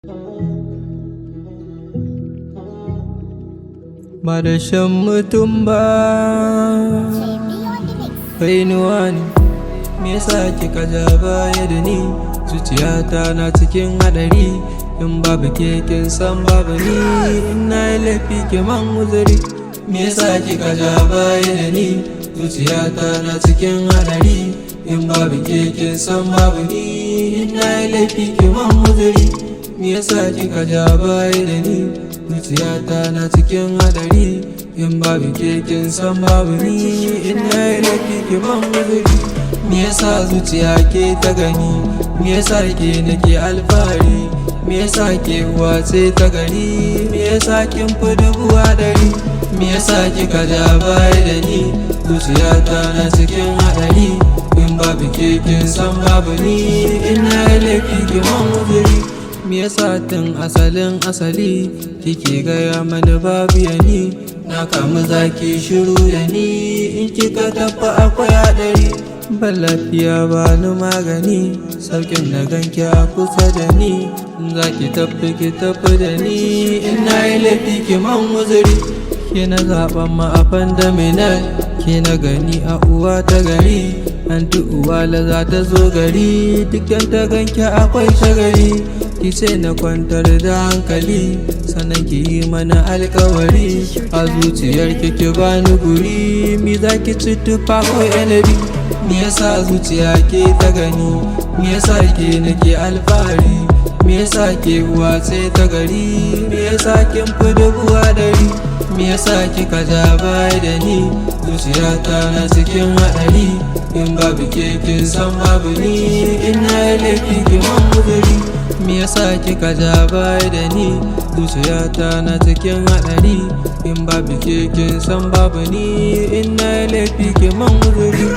Ba da shan mutum ba, Kainuwa ne. Me yasa kika ja baya da ni? Zuciyata na cikin hadari. In babu ke kin san babu ni. In na yi laifi ki man uzuri. Me yasa kika ja baya da ni? Zuciyata na cikin hadari. In babu ke kin san babu ni. In na yi laifi ki man uzuri. Me yasa kika ja baya da ni? Zuciyata na cikin hadari. In babu ke kin san babu ni. In na yi laifi ki man uzuri. Me yasa zuciya ke ta gani? Me yasa ke nake alfahari? Me yasa ke uwa ce ta gari? Me yasa kin fi dubu hadari? Me yasa kika ja baya da ni? Zuciyata na cikin hadari. In babu ke kin san babu ni. In na yi laifi ki man uzuri. Me yasa tun asalin asali kike gaya mani babu yani? Na kamu zaki shiru da ni. In kika tafi akwai hadari. Ban lafiya ba ni magani. Saukin na ganki a kusa da ni. In zaki tafi ki tafi da ni. In na yi laifi ki man uzuri. Ke na zaɓen ma'afan da minal. Ke na gani a uwa ta gari. Anti uwala za ta zo gari. Dukkan ta ganki akwai shagari. Ki ce na kwantar da hankali, sannan ki yi mana alkawari. A zuciyar ki bani guri. Me za ki ci tufa ko yanabi? Me yasa zuciya ke ta gani? Me yasa ke nake alfahari? Me yasa ke uwa ce ta gari? Me yasa kin fi dubu hadari? Me yasa kika ja baya da ni? Zuciyata na cikin hadari. In babu ke kin san babu ni. In na yi laifi ki man uzuri. Me yasa kika ja baya da ni? Zuciyata na cikin hadari. In babu ke kin san babu ni. In na yi laifi ki man uzuri.